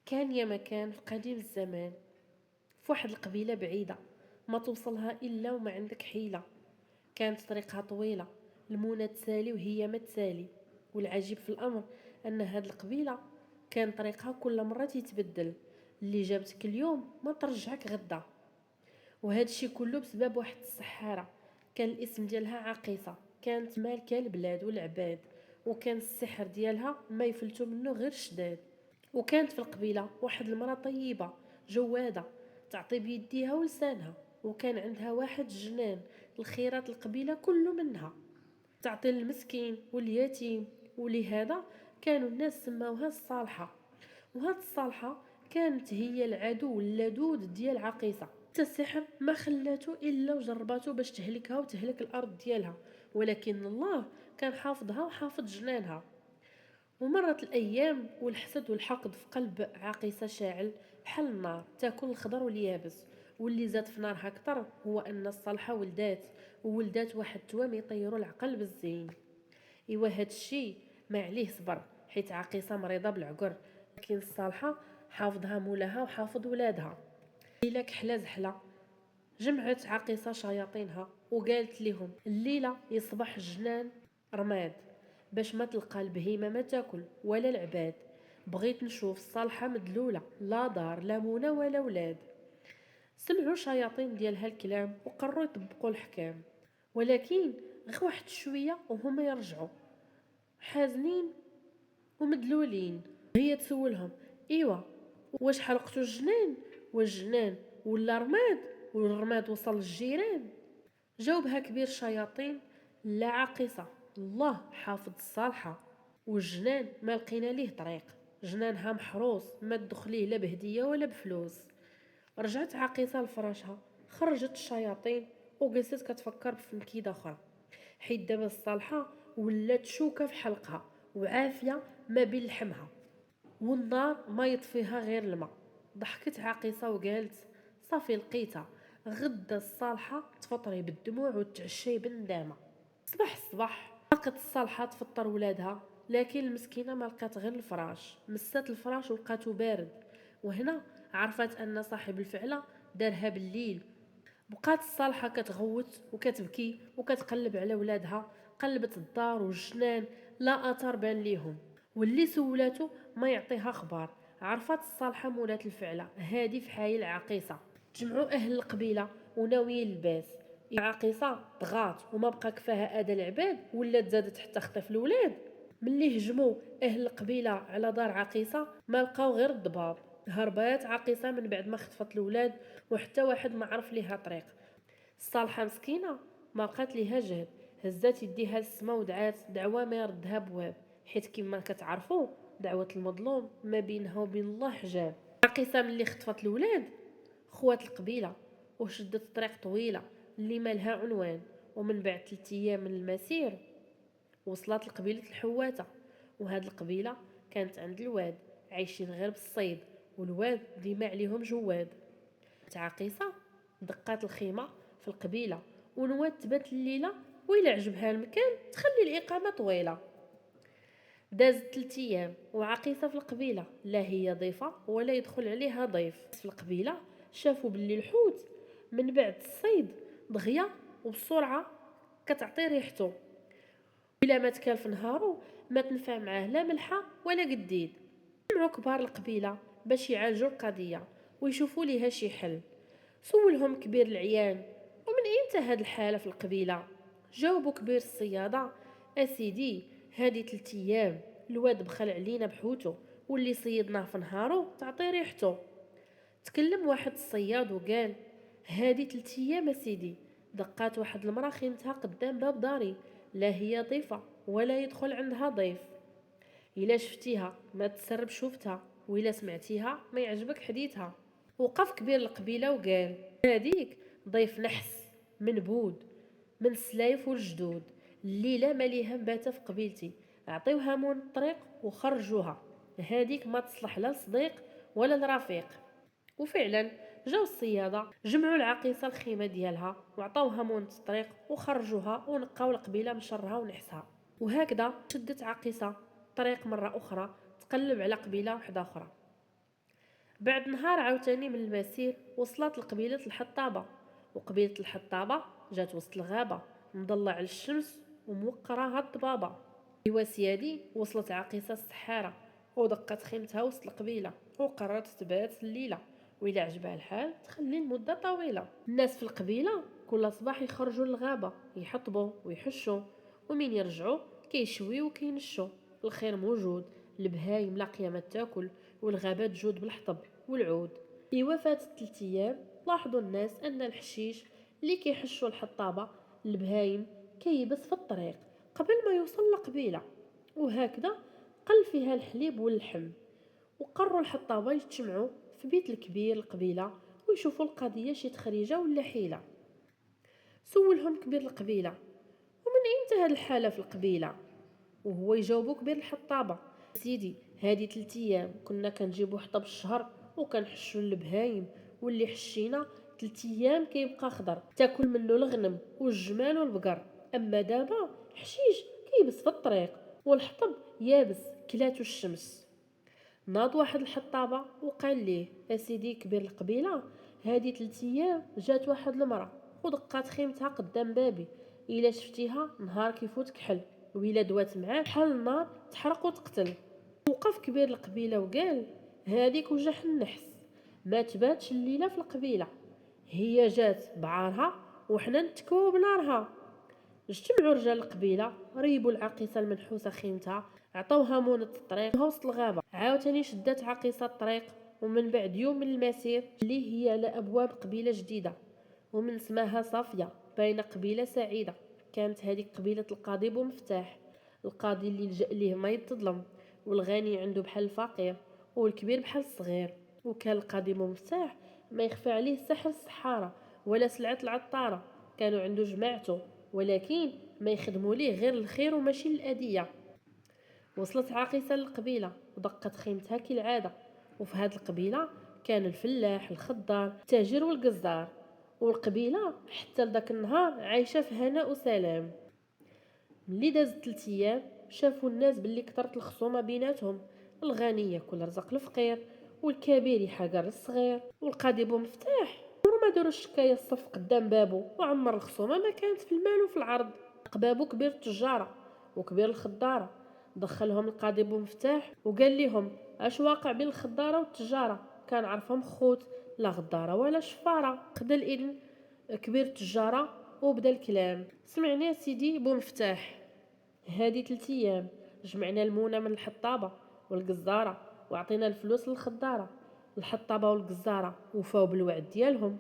كان يا مكان في قديم الزمان، في واحد القبيلة بعيدة ما توصلها إلا وما عندك حيلة. كانت طريقها طويلة، المنى تسالي وهي ما تسالي. والعجيب في الأمر أن هاد القبيلة كان طريقها كل مرة يتبدل، اللي جابتك اليوم ما ترجعك غدا. وهذا الشيء كله بسبب واحد السحارة كان الاسم ديالها عقيصة، كانت مالكة البلاد والعباد، وكان السحر ديالها ما يفلتو منه غير الشداد. وكانت في القبيلة واحد المرأة طيبة جوادة تعطي بيديها ولسانها، وكان عندها واحد جنان الخيرات القبيلة كله منها، تعطي المسكين واليتيم. ولهذا كانوا الناس سماوها الصالحة. وهاد الصالحة كانت هي العدو اللدود ديال عقيصة. حتى السحر ما خلاتو الا وجرباتو باش تهلكها وتهلك الارض ديالها، ولكن الله كان حافظها وحافظ جنانها. ومرت الأيام والحسد والحقد في قلب عاقصة شاعل بحال النار تاكل الخضر واليابس. واللي زاد في نارها أكتر هو أن الصالحة وولدات واحد التوام يطيروا العقل بالزين. إوا هاد الشي ما عليه صبر، حيت عاقصة مريضة بالعقر، لكن الصالحة حافظها مولاها وحافظ ولادها. إلا كحلة زحلة جمعت عاقصة شياطينها وقالت لهم الليلة يصبح الجنان رماد، باش ما تلقى البهيمة ما تاكل ولا العباد. بغيت نشوف الصالحة مدلولة، لا دار لا منى ولا ولاد. سمعوا الشياطين ديالها الكلام وقرروا يطبقوا الحكام، ولكن غير واحد شوية وهما يرجعوا حازنين ومدلولين. هي تسولهم ايوا واش حرقتوا الجنان؟ والجنان ولا رماد، والرماد وصل للجيران. جاوبها كبير الشياطين لا عاقصة، الله حافظ الصالحة، والجنان ما لقينا ليه طريق، جنانها محروس ما تدخليه لا بهدية ولا بفلوس. رجعت عاقصة لفراشها، خرجت الشياطين وجلست كتفكر في مكيدة أخرى، حيت دابا الصالحة ولات شوكة في حلقها وعافية ما بين لحمها، والنار ما يطفيها غير الماء. ضحكت عاقصة وقالت صافي لقيتها، غدا الصالحة تفطري بالدموع وتعشي بالندامة. صباح الصباح لقت الصالحة تفطر ولادها، لكن المسكينة ما لقات غير الفراش. مسات الفراش ولقاتو بارد، وهنا عرفت أن صاحب الفعلة دارها بالليل. بقات الصالحة كتغوت وكتبكي وكتقلب على ولادها، قلبت الدار والجنان لا أثر بان ليهم. واللي سولاتو ما يعطيها اخبار. عرفت الصالحة مولات الفعلة هادي في حايل عقيصة. تجمعوا اهل القبيلة وناويين الباس. عقيصة طغات وما بقى كفاها اذى العباد، ولات زادت حتى خطف الولاد. ملي هجموا اهل القبيلة على دار عقيصة ما لقاو غير الضباب. هربات عقيصة من بعد ما خطفت الولاد، وحتى واحد ما عرف ليها طريق. الصالحة مسكينة ما بقات ليها جهد، هزات يديها للسما ودعات دعوة ما يردها بواب، حيت كما كتعرفوا دعوة المظلوم ما بينها وبين الله حجاب. عقيصة ملي خطفت الولاد خوات القبيلة وشدت طريق طويلة اللي مالها عنوان. ومن بعد 3 ايام من المسير وصلت لقبيلة الحواتة. وهاد القبيلة كانت عند الواد عايشين غير بالصيد، والواد ديما عليهم جواد. تعاقيصة دقات الخيمة في القبيلة ونوات تبات الليلة، وإلا عجبها المكان تخلي الإقامة طويلة. دازت 3 أيام وعقيصة في القبيلة لا هي ضيفة ولا يدخل عليها ضيف. في القبيلة شافوا باللي الحوت من بعد الصيد دغيا وبسرعة كتعطي ريحته، إلا ما تكال في نهارو ما تنفع معاه لا ملحة ولا قديد. جمعوا كبار القبيلة باش يعالجوا القضية ويشوفوا ليها شي حل. سولهم كبير العيان ومن ايمتى هاد الحالة في القبيلة؟ جاوبوا كبير الصيادة اسيدي هادي 3 ايام الواد بخل علينا بحوتو، واللي صيدناه في نهارو تعطي ريحتو. تكلم واحد الصياد وقال هادي 3 ايام اسيدي دقات واحد المرا خيمتها قدام باب داري، لا هي ضيفة ولا يدخل عندها ضيف. إلا شفتيها ما تسرب شوفتها، وإلا سمعتيها ما يعجبك حديثها. وقف كبير القبيلة وقال هاديك ضيف نحس من بود من السلايف والجدود، الليلة ماليها مباتة في قبيلتي، عطيوها مون الطريق وخرجوها. هاديك ما تصلح لا لصديق ولا لرفيق. وفعلا جاو الصيادة جمعوا العقيصة الخيمة ديالها وعطاوها مون الطريق وخرجوها ونقاو القبيلة من شرها ونحسها. وهكذا شدت عقيصة طريق مرة أخرى تقلب على قبيلة واحدة أخرى. بعد نهار عاوتاني من المسير وصلت لقبيلة الحطابة. وقبيلة الحطابة جات وسط الغابة مضلع على الشمس وموقراها الضبابة. ايوا سيادي، وصلت عقيصة السحارة ودقت خيمتها وسط القبيلة وقررت تبات الليلة، وإلا عجبها الحال تخلي المدة طويلة. الناس في القبيلة كل صباح يخرجوا للغابة يحطبوا ويحشوا، ومين يرجعوا كيشويو وكينشوا. الخير موجود، البهايم لاقيه ما تاكل، والغابة تجود بالحطب والعود. ايوا فاتت 3 ايام لاحظوا الناس ان الحشيش اللي كيحشوا الحطابة البهايم كيبس في الطريق قبل ما يوصل لقبيلة، وهكذا قل فيها الحليب واللحم. وقرروا الحطابة يجتمعوا في بيت الكبير القبيلة ويشوفوا القضية شي تخريجة ولا حيلة. سولهم كبير القبيلة: ومن ايمتى هاد الحالة في القبيلة؟ وهو يجاوبو كبير الحطابة: سيدي، هادي 3 ايام كنا كنجيبو حطب الشهر وكنحشو البهايم، واللي حشينا 3 ايام كيبقى خضر تاكل منه الغنم والجمال والبقر. اما دابا حشيش كيبس في الطريق والحطب يابس كلاتو الشمس. ناض واحد الحطابة وقال ليه: اسيدي كبير القبيلة، هادي 3 ايام جات واحد المرأة ودقات خيمتها قدام بابي، الا شفتيها نهار كيفوت كحل، وإلا دوات معاه بحال النار تحرق وتقتل. وقف كبير القبيلة وقال: هاديك وجح النحس ما تباتش الليلة في القبيلة، هي جات بعارها وحنا نتكوو بنارها. اجتمعوا رجال القبيلة ريبوا العقيصة المنحوسة خيمتها، عطوها مونة الطريق وسط الغابة. عاوتاني شدات عقيصة الطريق، ومن بعد يوم من المسير اللي هي على أبواب قبيلة جديدة ومن اسمها صافية بين قبيلة سعيدة. كانت هذه قبيلة القاضي بومفتاح، القاضي اللي لجأ ليه ما يتظلم، والغني عنده بحال الفقير والكبير بحال الصغير. وكان القاضي بومفتاح ما يخفى عليه سحر السحارة ولا سلعة العطارة، كانوا عنده جماعته ولكن ما يخدموا ليه غير الخير وماشي الأذية. وصلت عاقصة للقبيلة ودقت خيمتها كالعادة. وفي هاد القبيلة كان الفلاح الخضار التاجر والقزار، والقبيلة حتى لذاك النهار عايشة في هناء وسلام. ملي دازت 3 ايام شافوا الناس باللي كثرت الخصومة بيناتهم، الغني ياكل رزق الفقير والكبير يحقر الصغير. والقاضي بومفتاح ما داروا الشكاية الصف قدام بابو وعمر الخصومة ما كانت في المال وفي العرض. بابو كبير التجارة وكبير الخضارة دخلهم القاضي بومفتاح وقال لهم: اش واقع بين الخضارة والتجارة؟ كان عرفهم خوت، لا غدارة ولا شفارة. خدا الإذن كبير التجارة وبدا الكلام: سمعني يا سيدي بومفتاح، هادي 3 ايام جمعنا المونة من الحطابة والقزارة وعطينا الفلوس للخضارة. الحطابة والقزارة وفاو بالوعد ديالهم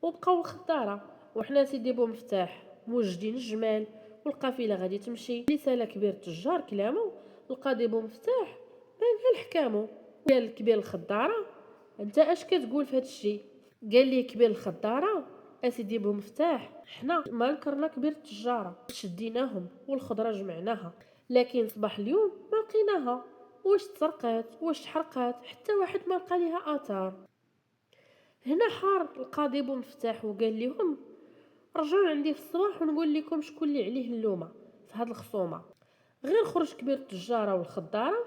وبقاو الخضارة، وحنا سيدي بومفتاح موجدين الجمال والقافلة غادي تمشي. اللي سالا كبير التجار كلامو القاضي بومفتاح بان قال حكامو. قال كبير الخضارة: انت اش كتقول في هاد الشي؟ قال لي كبير الخضارة: اسيدي بومفتاح، حنا ما نكرنا كبير التجارة، شديناهم والخضرة جمعناها، لكن صباح اليوم ما لقيناها، واش تسرقات واش تحرقات حتى واحد ما لقى ليها اثار. هنا حار القاضي بومفتاح وقال لهم: رجعوا عندي في الصباح ونقول لكم شكون اللي عليه اللومه في هاد الخصومه. غير خرج كبير التجاره والخضاره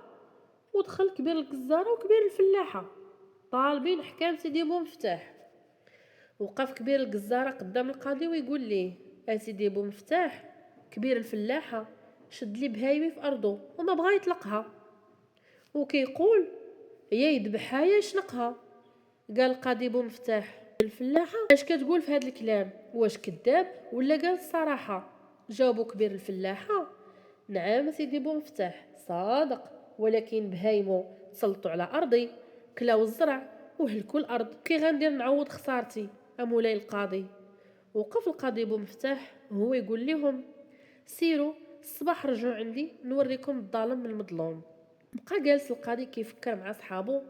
ودخل كبير الجزاره وكبير الفلاحه طالبين حكام سيدي بومفتاح. وقف كبير الجزاره قدام القاضي ويقول ليه: اسيدي بومفتاح، كبير الفلاحه شد لي بهايمي في ارضه وما بغا يطلقها، وكيقول يا يذبحها يا يشنقها. قال القاضي بومفتاح: الفلاحة اش كتقول في هذا الكلام؟ واش كذاب ولا قال الصراحة؟ جاوبوا كبير الفلاحة: نعم سيدي بومفتاح صادق، ولكن بهايمو تسلطوا على ارضي كلاو الزرع وهلكوا الارض، كي غندير نعوض خسارتي امولاي القاضي؟ وقف القاضي بومفتاح هو يقول لهم: سيروا الصباح رجعوا عندي نوريكم الظالم من المظلوم. بقى جالس القاضي كيفكر مع صحابه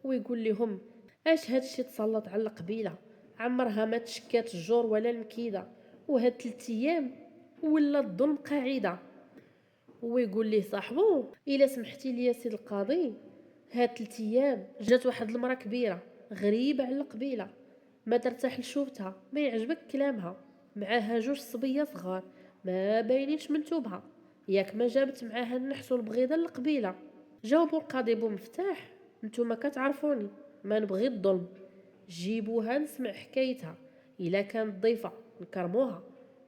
ويقول لهم: اش هادشي تسلط على القبيله، عمرها ما تشكات الجور ولا المكيده، وهاد 3 ايام ولا الظلم قاعده. ويقول ليه صاحبو: الا سمحتي لي يا سيد القاضي، هاد 3 ايام جات واحد المراه كبيره غريبه على القبيله، ما ترتاح لشوفتها ما يعجبك كلامها، معاها 2 صبيه صغار ما باينينش من توبها، ياك ما جابت معاها النحس والبغيضه للقبيله. جاوبوا القاضي بومفتاح نتوما كتعرفوني ما نبغي الظلم، جيبوها نسمع حكايتها. الا كانت ضيفه نكرموها،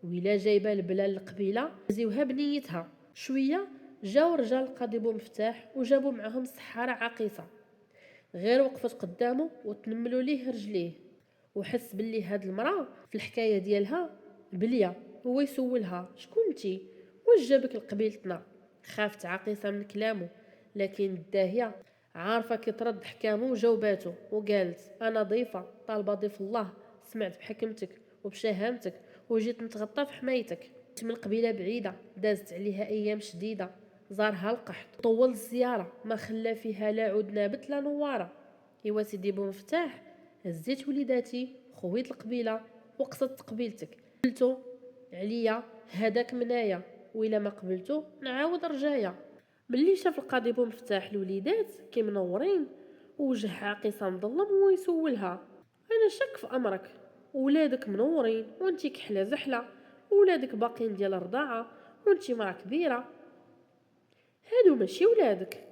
وإلا جايبه البلال القبيله نزيوها بنيتها. شويه جاو رجال القاضي بومفتاح وجابوا معاهم السحاره عقيصه. غير وقفت قدامه وتنملوا ليه رجليه، وحس باللي هاد المراه في الحكايه ديالها بليه. هو يسولها شكون انتي، واش جابك لقبيلتنا؟ خافت عقيصه من كلامه، لكن الداهيه عارفه كترد حكامه وجاوباتو وقالت انا ضيفه طالبه ضيف الله، سمعت بحكمتك وبشهامتك وجيت نتغطى في حمايتك. من قبيله بعيده دازت عليها ايام شديده، زارها القحط طول الزياره ما خلى فيها لا عود نابت لا نواره. ايوا سيدي بومفتاح، هزيت وليداتي خويت القبيله وقصدت قبيلتك، قلتو عليا هداك منايا، وإلا ما قبلتو نعاود رجايا. ملي شاف القاضي بومفتاح الوليدات كي منورين ووجه عاقصه مظلم هو يسولها انا شك في امرك، ولادك منورين وانتي كحله زحله، ولادك باقين ديال الرضاعه وانتي مرا كبيره. هادو ماشي ولادك،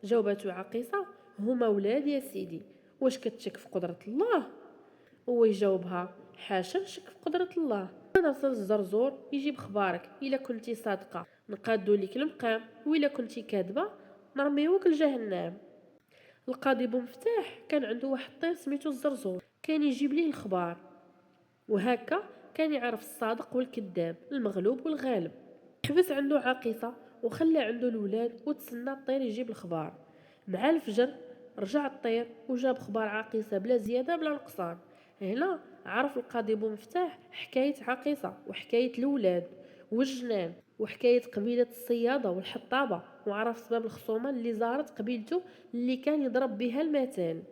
جاوباتو عقيصه. هما ولاد يا سيدي، واش كتشك في قدره الله؟ هو يجاوبها حاشا نشك في قدره الله، نرسل الزرزور يجيب خبارك، الا كنتي صادقه نقادو ليك المقام، والا كنتي كاذبه نرميوك لجهنم. القاضي بومفتاح كان عنده واحد الطير سميتو الزرزور، كان يجيب ليه الخبار، وهكا كان يعرف الصادق والكذاب، المغلوب والغالب. حبس عنده عاقصة وخلى عنده الولاد وتسنى الطير يجيب الخبار. مع الفجر رجع الطير وجاب خبار عاقصة بلا زيادة بلا نقصان. هنا عرف القاضي بومفتاح حكاية عاقصة وحكاية الولاد والجنان وحكاية قبيلة الصيادة والحطابة، وعرف سبب الخصومة اللي زارت قبيلته اللي كان يضرب بها المثال.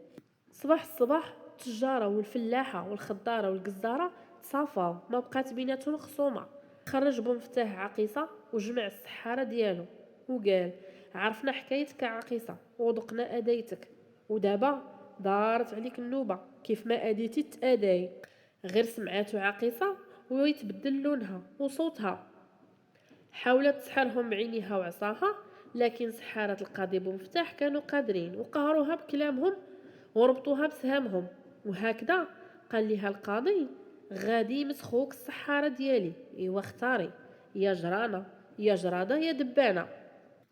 صباح الصباح التجارة والفلاحة والخضارة والقزارة تصافاو، ما بقات بيناتهم خصومة. خرج بومفتاح عقيصة وجمع السحارة ديالو وقال عرفنا حكايتك عقيصة وذقنا أديتك، ودابا دارت عليك النوبة، كيف ما أديتي تأداي. غير سمعاتو عقيصة ويتبدل لونها وصوتها، حاولت تسحرهم بعينيها وعصاها، لكن سحارة القاضي بومفتاح كانوا قادرين وقهروها بكلامهم وربطوها بسهامهم. وهكذا قال لها القاضي غادي مسخوك السحارة ديالي، ايوا اختاري، يا جرانة يا جرادة يا دبانة.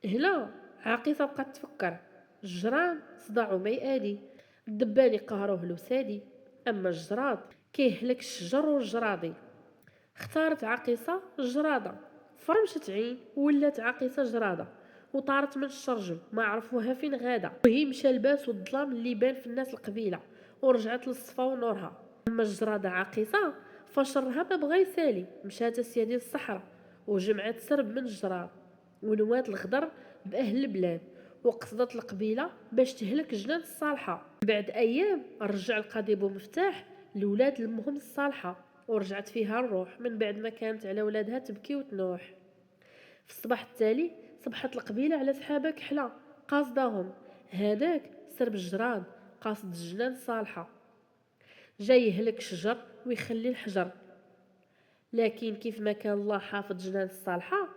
هنا عاقصة بقات تفكر، الجران صداعو ما يأدي، الدبان يقهروه لو سادي، اما الجراد كيهلك الشجر والجرادي. اختارت عقيصة الجرادة، فرمشت عين ولات عقيصة جرادة، وطارت من الشرجم ما عرفوها فين غادا، وهي مشى الباس والظلام اللي بان في الناس القبيلة، ورجعت للصفا ونورها. اما الجرادة عقيصة فشرها ما بغا يسالي، مشات سيادي الصحراء وجمعت سرب من الجراد ونوات الخضر باهل البلاد، وقصدت القبيلة باش تهلك جنان الصالحة. بعد ايام رجع القاضي بومفتاح لولاد لمهم الصالحة، ورجعت فيها الروح من بعد ما كانت على ولادها تبكي وتنوح. في الصباح التالي صبحت القبيلة على سحابة كحلة قاصداهم، هذاك سرب الجراد قاصد الجنان الصالحة، جاي يهلك شجر ويخلي الحجر. لكن كيف ما كان الله حافظ جنان الصالحة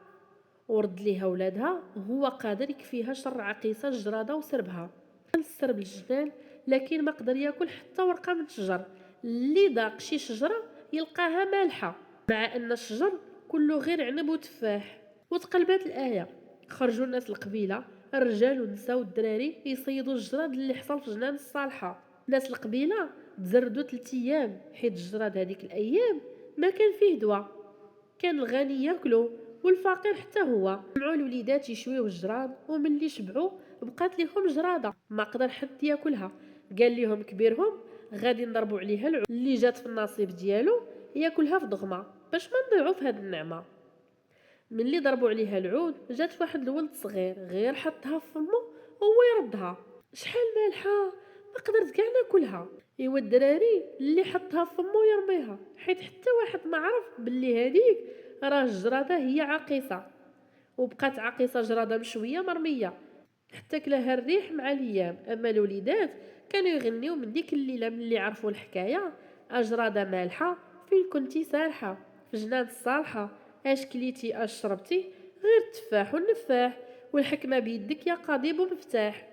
ورد ليها ولادها، هو قادر يكفيها شر عقيصة الجرادة وسربها. السرب الجنان لكن ما قدر ياكل حتى ورقة من شجر، اللي ضاق شي شجرة يلقاها مالحة، مع ان الشجر كله غير عنب وتفاح. وتقلبات الآية، خرجوا الناس القبيلة، الرجال والنساء والدراري يصيدوا الجراد اللي حصل في جنان الصالحة. ناس القبيلة تزردوا 3 ايام، حيت الجراد هذيك الايام ما كان فيه دواء، كان الغني ياكلو والفقير حتى هو. جمعوا الوليدات يشويو الجراد، وملي شبعوا بقات ليهم جرادة ما قدر حد ياكلها. قال ليهم كبيرهم غادي نضربوا عليها العود اللي جات في النصيب ديالو ياكلها في ضغمه باش ما نضيعوا في هاد النعمه. ملي ضربوا عليها العود جات واحد الولد صغير غير حطها في فمه هو يردها، شحال مالحه ما قدرت كاع ناكلها. ايوا الدراري اللي حطها في فمه يرميها، حيت حتى واحد ما عرف باللي هذيك راه الجراده هي عقيصه. وبقات عقيصه جراده مشويه مرميه حتى كلاها الريح مع الايام. اما الوليدات كانوا يغنيو من ديك الليله ملي عرفوا الحكايه، اجراده مالحه فين كنتي سارحه، في جنان الصالحه اش كليتي اش شربتي، غير التفاح والنفاح، والحكمه بيدك يا قاضي بومفتاح.